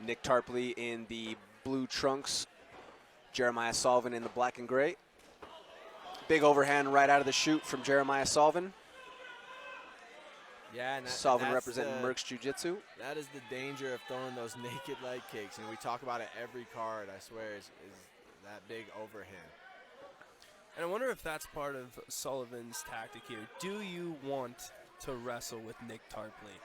Nick Tarpley in the blue trunks, Jeremiah Solven in the black and gray. Big overhand right out of the chute from Jeremiah Solven. Yeah, Solven representing Merck's Jiu-Jitsu. That is the danger of throwing those naked leg kicks. And we talk about it every card, I swear, is that big overhand. And I wonder if that's part of Sullivan's tactic here. Do you want to wrestle with Nick Tarpley?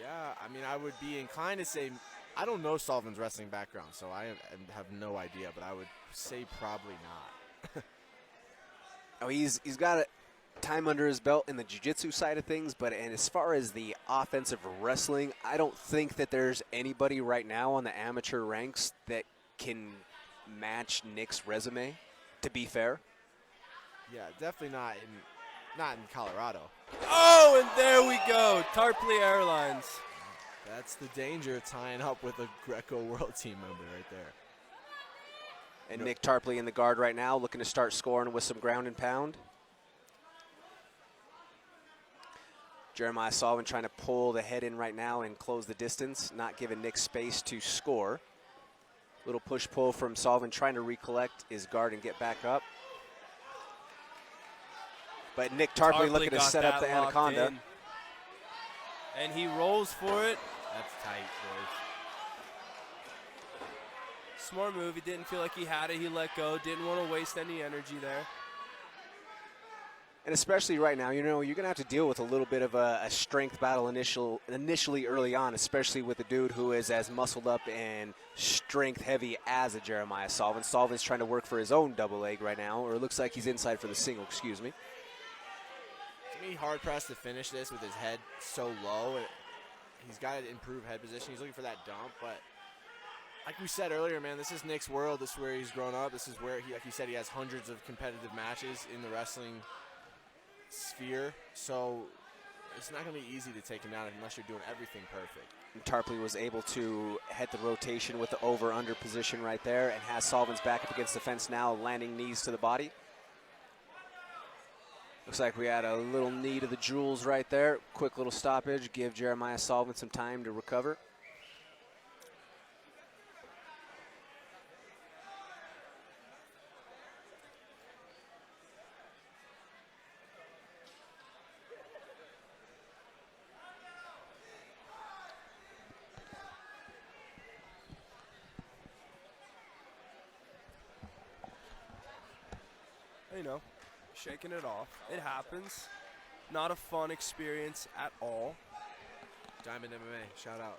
Yeah, I mean, I would be inclined to say, I don't know Sullivan's wrestling background, so I have no idea, but I would say probably not. Oh, he's got time under his belt in the jiu-jitsu side of things, but and as far as the offensive wrestling, I don't think that there's anybody right now on the amateur ranks that can match Nick's resume, to be fair. Yeah, definitely not in Colorado. Oh, and there we go. Tarpley Airlines. That's the danger of tying up with a Greco World Team member right there. And Nick Tarpley in the guard right now, looking to start scoring with some ground and pound. Jeremiah Solven trying to pull the head in right now and close the distance, not giving Nick space to score. Little push-pull from Solven trying to recollect his guard and get back up. But Nick Tarpley looking to set up the anaconda. And he rolls for it. That's tight, boys. Smart move. He didn't feel like he had it. He let go. Didn't want to waste any energy there. And especially right now, you know, you're going to have to deal with a little bit of a strength battle initially early on, especially with a dude who is as muscled up and strength heavy as a Jeremiah Solven. Solven's trying to work for his own double leg right now, or it looks like he's inside for the single, excuse me. To me, hard-pressed to finish this with his head so low. He's got to improve head position. He's looking for that dump, but like we said earlier, man, this is Nick's world. This is where he's grown up. This is where, like you said, he has hundreds of competitive matches in the wrestling sphere. So it's not going to be easy to take him down unless you're doing everything perfect. And Tarpley was able to hit the rotation with the over-under position right there and has Solven's back up against the fence now, landing knees to the body. Looks like we had a little knee to the jewels right there. Quick little stoppage, give Jeremiah Solven some time to recover. You know, shaking it off. It happens. Not a fun experience at all. Diamond MMA, shout out.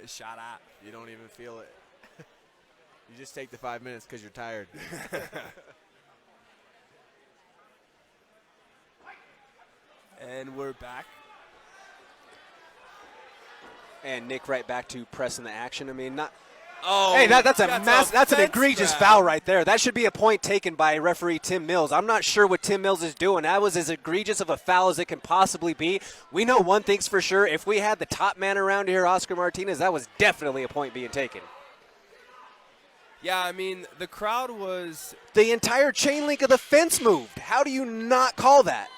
Shout out. You don't even feel it. You just take the 5 minutes because you're tired. And we're back. And Nick right back to pressing the action. I mean, not. Oh, hey, that's an egregious foul right there. That should be a point taken by referee Tim Mills. I'm not sure what Tim Mills is doing. That was as egregious of a foul as it can possibly be. We know one thing's for sure. If we had the top man around here, Oscar Martinez, that was definitely a point being taken. Yeah, I mean, the crowd was... The entire chain link of the fence moved. How do you not call that?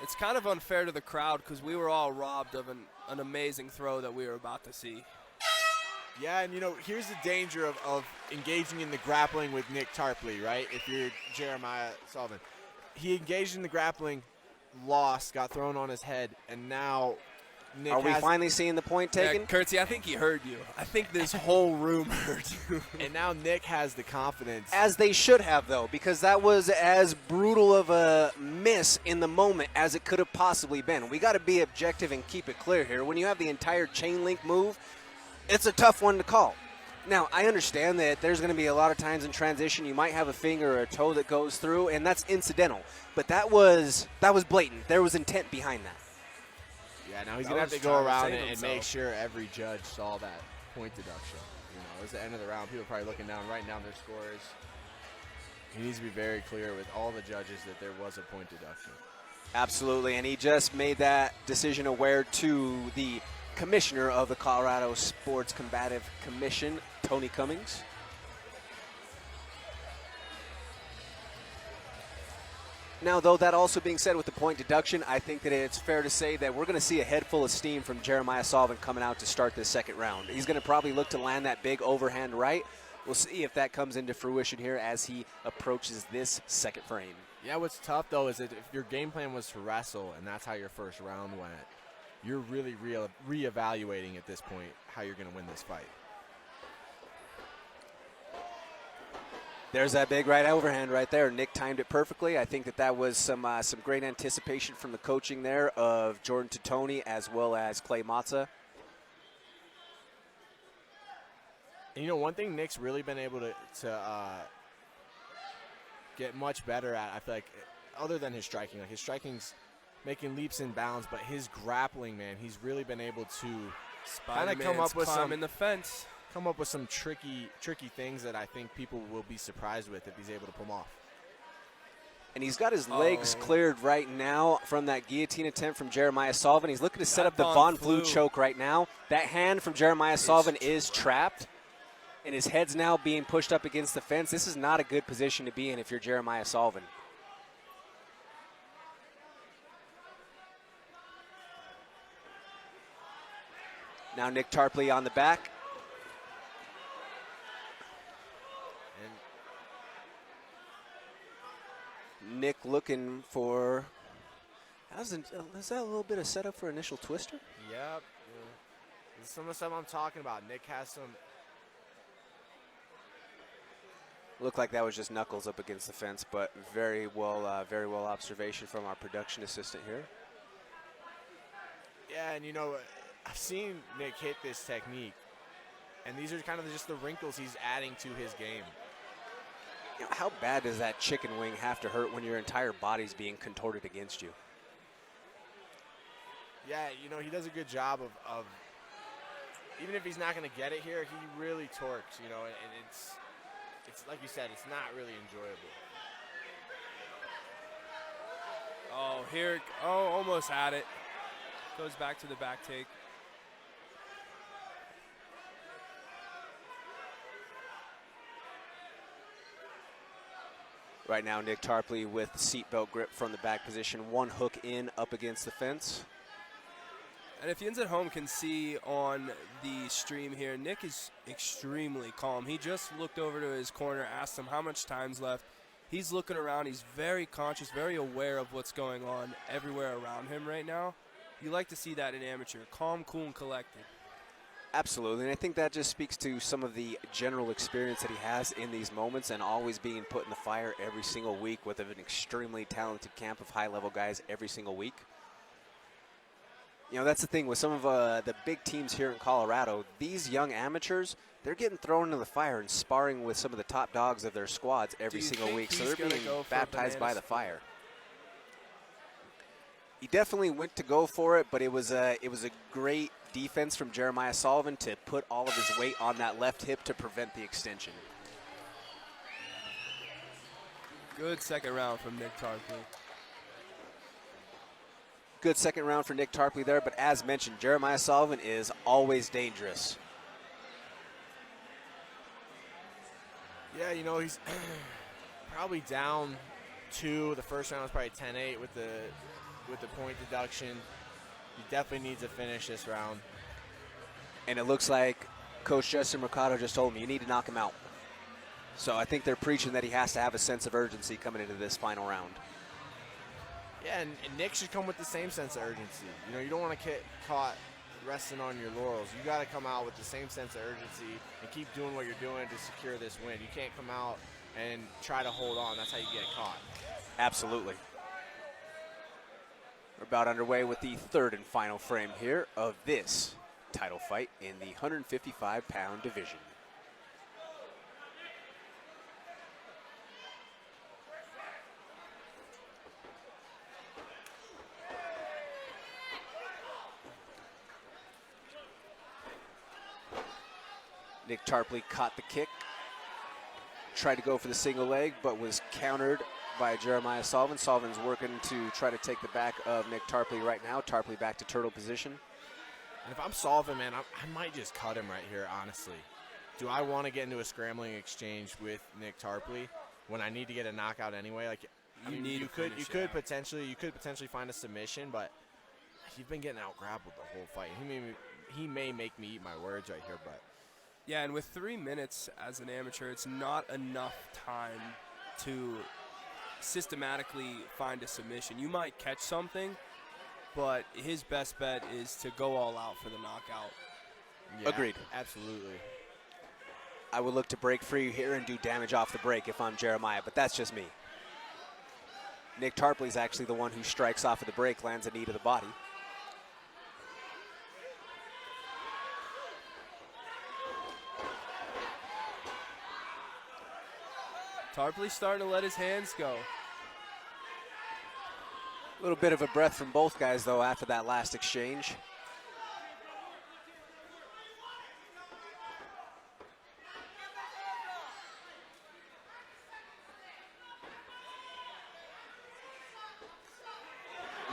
It's kind of unfair to the crowd because we were all robbed of an amazing throw that we were about to see. Yeah, and, you know, here's the danger of engaging in the grappling with Nick Tarpley, right? If you're Jeremiah Solven. He engaged in the grappling, lost, got thrown on his head, and now Nick Are we finally seeing the point taken? Yeah, Curtsy, I think he heard you. I think this whole room heard you. And now Nick has the confidence. As they should have, though, because that was as brutal of a miss in the moment as it could have possibly been. We got to be objective and keep it clear here. When you have the entire chain link move, it's a tough one to call. Now, I understand that there's going to be a lot of times in transition you might have a finger or a toe that goes through, and that's incidental. But that was blatant. There was intent behind that. Yeah, now he's going to have to go around and make sure every judge saw that point deduction. You know, it's the end of the round. People are probably looking down, writing down their scores. He needs to be very clear with all the judges that there was a point deduction. Absolutely, and he just made that decision aware to the commissioner of the Colorado Sports Combative Commission, Tony Cummings. Now, though, that also being said with the point deduction, I think that it's fair to say that we're going to see a head full of steam from Jeremiah Sullivan coming out to start this second round. He's going to probably look to land that big overhand right. We'll see if that comes into fruition here as he approaches this second frame. Yeah, what's tough, though, is that if your game plan was to wrestle and that's how your first round went, you're really reevaluating at this point how you're going to win this fight. There's that big right overhand right there. Nick timed it perfectly. I think that was some great anticipation from the coaching there of Jordan Totoni as well as Clay Matza. And, you know, one thing Nick's really been able to get much better at, I feel like, other than his striking. Like, his striking's making leaps and bounds, but his grappling, man, he's really been able to kind of come up with some tricky things that I think people will be surprised with if he's able to pull them off. And he's got his legs cleared right now from that guillotine attempt from Jeremiah Sullivan. He's looking to set up the Von Flue choke right now. That hand from Jeremiah Sullivan is trapped, and his head's now being pushed up against the fence. This is not a good position to be in if you're Jeremiah Sullivan. Now Nick Tarpley on the back. And Nick looking for, is that a little bit of setup for initial twister? Yep. Yeah. This is some of the stuff I'm talking about. Nick has some. Looked like that was just knuckles up against the fence, but very well observation from our production assistant here. Yeah, and you know, I've seen Nick hit this technique, and these are kind of just the wrinkles he's adding to his game. You know, how bad does that chicken wing have to hurt when your entire body's being contorted against you? Yeah, you know, he does a good job of even if he's not going to get it here, he really torques, you know, and it's like you said, it's not really enjoyable. Almost had it. Goes back to the back take. Right now, Nick Tarpley with the seatbelt grip from the back position. One hook in up against the fence. And if yins at home can see on the stream here, Nick is extremely calm. He just looked over to his corner, asked him how much time's left. He's looking around. He's very conscious, very aware of what's going on everywhere around him right now. You like to see that in amateur. Calm, cool, and collected. Absolutely, and I think that just speaks to some of the general experience that he has in these moments and always being put in the fire every single week with an extremely talented camp of high-level guys every single week. You know, that's the thing with some of the big teams here in Colorado. These young amateurs, they're getting thrown into the fire and sparring with some of the top dogs of their squads every single week. So they're being baptized by the fire. He definitely went to go for it, but it was a great defense from Jeremiah Sullivan to put all of his weight on that left hip to prevent the extension. Good second round from Nick Tarpley. Good second round for Nick Tarpley there, but as mentioned, Jeremiah Sullivan is always dangerous. Yeah, you know, he's probably down 2. The first round was probably 10-8 with the point deduction. He definitely needs to finish this round. And it looks like Coach Justin Mercado just told him you need to knock him out. So I think they're preaching that he has to have a sense of urgency coming into this final round. Yeah, and Nick should come with the same sense of urgency. You know, you don't want to get caught resting on your laurels. You got to come out with the same sense of urgency and keep doing what you're doing to secure this win. You can't come out and try to hold on. That's how you get caught. Absolutely. We're about underway with the third and final frame here of this title fight in the 155-pound division. Nick Tarpley caught the kick, tried to go for the single leg, but was countered by Jeremiah Sullivan. Sullivan's working to try to take the back of Nick Tarpley right now. Tarpley back to turtle position. And if I'm Sullivan, man, I might just cut him right here, honestly. Do I want to get into a scrambling exchange with Nick Tarpley when I need to get a knockout anyway? Like, you could potentially find a submission, but you've been getting out grappled the whole fight. He may make me eat my words right here, but Yeah, and with 3 minutes as an amateur, it's not enough time to systematically find a submission. You might catch something, but his best bet is to go all out for the knockout. yeah, Agreed. Absolutely. I would look to break free here and do damage off the break if I'm Jeremiah, but that's just me. Nick Tarpley's actually the one who strikes off of the break, lands a knee to the body. Tarpley's starting to let his hands go. A little bit of a breath from both guys, though, after that last exchange.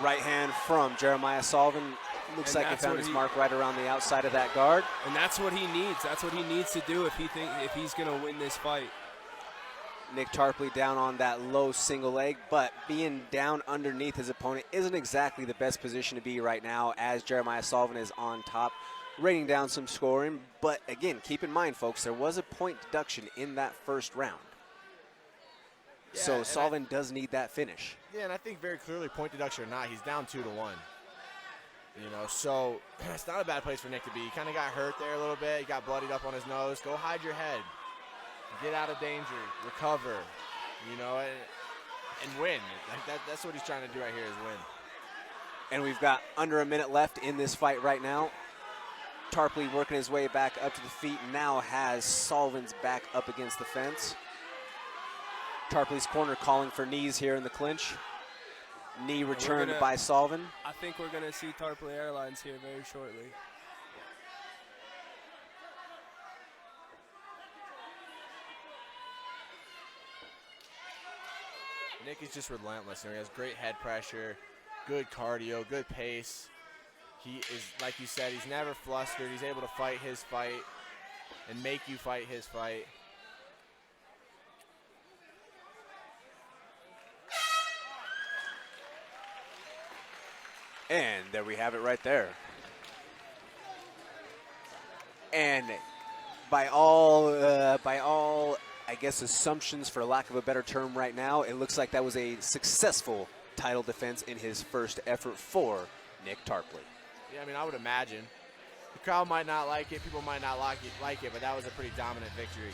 Right hand from Jeremiah Solven. Looks And like he that's found what his he- mark right around the outside of that guard. And that's what he needs. That's what he needs to do if he's going to win this fight. Nick Tarpley down on that low single leg, but being down underneath his opponent isn't exactly the best position to be right now, as Jeremiah Solven is on top, raining down some scoring. But again, keep in mind, folks, there was a point deduction in that first round. Yeah, So and Solven does need that finish. Yeah, and I think very clearly, point deduction or not, he's down 2-1. So it's not a bad place for Nick to be. He kind of got hurt there a little bit. He got bloodied up on his nose. Go hide your head. Get out of danger. Recover. And win. That's what he's trying to do right here is win. And we've got under a minute left in this fight right now. Tarpley working his way back up to the feet, now has Solven's back up against the fence. Tarpley's corner calling for knees here in the clinch. Knee returned by Solven. I think we're going to see Tarpley Airlines here very shortly. Nick is just relentless. He has great head pressure, good cardio, good pace. He is, like you said, he's never flustered. He's able to fight his fight and make you fight his fight. And there we have it right there. And by all, I guess, assumptions, for lack of a better term right now, it looks like that was a successful title defense in his first effort for Nick Tarpley. Yeah, I would imagine. The crowd might not like it, people might not like it, but that was a pretty dominant victory.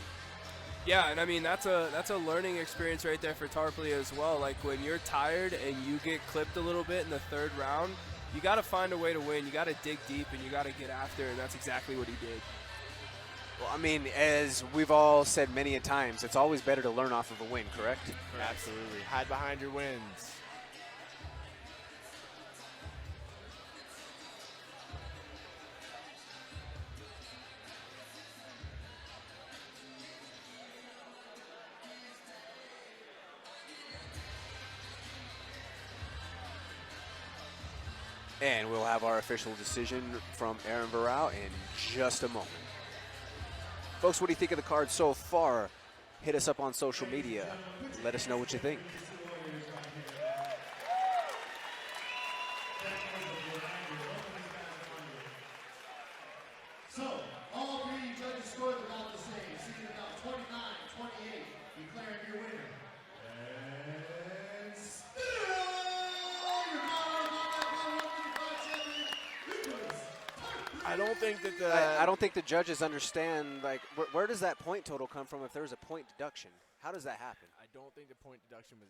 Yeah, and that's a learning experience right there for Tarpley as well. Like when you're tired and you get clipped a little bit in the third round, you got to find a way to win. You got to dig deep and you got to get after it, and that's exactly what he did. Well, as we've all said many a times, it's always better to learn off of a win, correct? Absolutely. Hide behind your wins. And we'll have our official decision from Aaron Varau in just a moment. Folks, what do you think of the card so far? Hit us up on social media. Let us know what you think. So, all three judges scored about the same, seeking about 29-28, declaring your winner. And still, your I don't think that I don't think the judges understand, like, where does that point total come from if there was a point deduction? How does that happen? I don't think the point deduction was